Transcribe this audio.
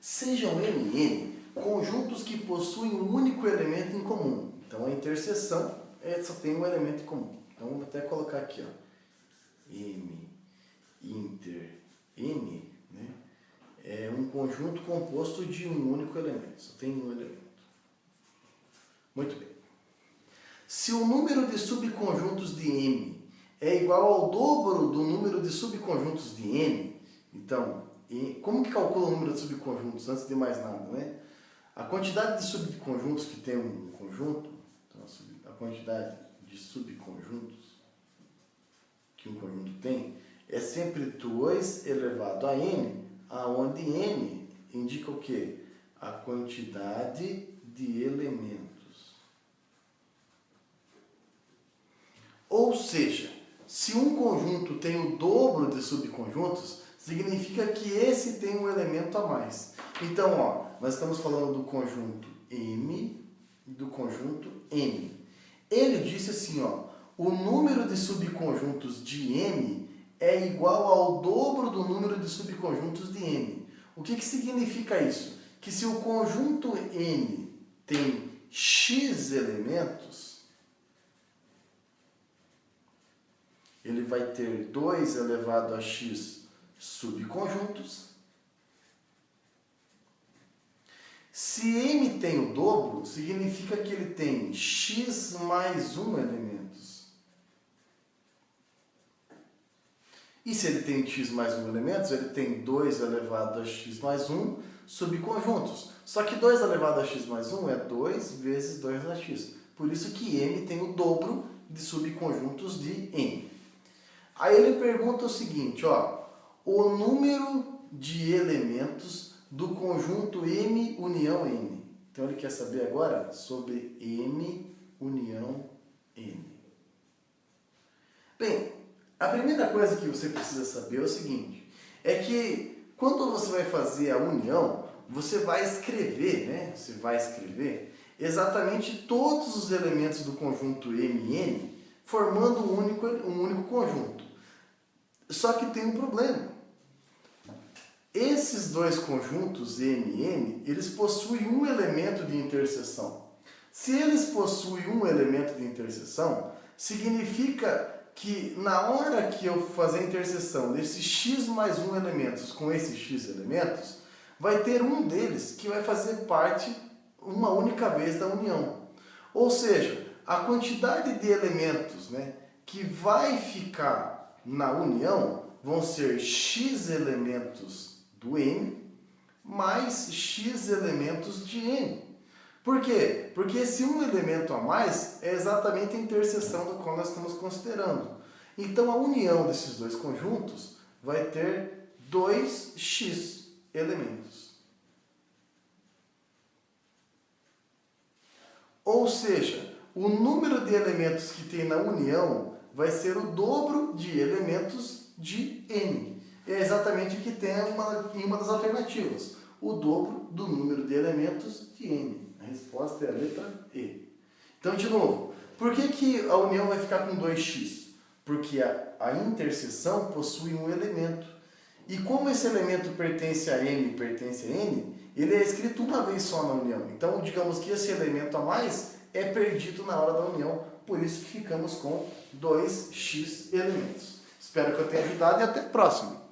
Sejam M e N conjuntos que possuem um único elemento em comum. Então a interseção só tem um elemento em comum. Então vou até colocar aqui, ó, M inter N, né, é um conjunto composto de um único elemento. Só tem um elemento. Muito bem. Se o número de subconjuntos de M é igual ao dobro do número de subconjuntos de N, então, como que calcula o número de subconjuntos antes de mais nada, né? A quantidade de subconjuntos que tem um conjunto, então a quantidade de subconjuntos que um conjunto tem é sempre 2 elevado a n, aonde n indica o quê? A quantidade de elementos. Ou seja, se um conjunto tem o dobro de subconjuntos, significa que esse tem um elemento a mais. Então, ó, nós estamos falando do conjunto M e do conjunto N. Ele disse assim, ó, o número de subconjuntos de M é igual ao dobro do número de subconjuntos de N. O que significa isso? Que se o conjunto N tem x elementos, ele vai ter 2 elevado a x subconjuntos. Se M tem o dobro, significa que ele tem x mais 1 elementos. E se ele tem x mais 1 elementos, ele tem 2 elevado a x mais 1 subconjuntos. Só que 2 elevado a x mais 1 é 2 vezes 2 a x. Por isso que M tem o dobro de subconjuntos de N. Aí ele pergunta o seguinte, ó, o número de elementos do conjunto M união N. Então ele quer saber agora sobre M união N. Bem, a primeira coisa que você precisa saber é o seguinte, é que quando você vai fazer a união, você vai escrever, né? Você vai escrever exatamente todos os elementos do conjunto M e N formando um único conjunto. Só que tem um problema. Esses dois conjuntos M e N, eles possuem um elemento de interseção. Se eles possuem um elemento de interseção, significa que na hora que eu fazer a interseção desses x mais 1 elementos com esses x elementos, vai ter um deles que vai fazer parte uma única vez da união. Ou seja, a quantidade de elementos, né, que vai ficar na união vão ser x elementos do M mais x elementos de N. Por quê? Porque esse um elemento a mais é exatamente a interseção do qual nós estamos considerando. Então a união desses dois conjuntos vai ter 2x elementos. Ou seja, o número de elementos que tem na união vai ser o dobro de elementos de N. É exatamente o que tem em uma das alternativas. O dobro do número de elementos de N. A resposta é a letra E. Então, de novo, por que a união vai ficar com 2x? Porque a interseção possui um elemento. E como esse elemento pertence a M e pertence a N, ele é escrito uma vez só na união. Então, digamos que esse elemento a mais é perdido na hora da união. Por isso que ficamos com 2x elementos. Espero que eu tenha ajudado e até a próxima.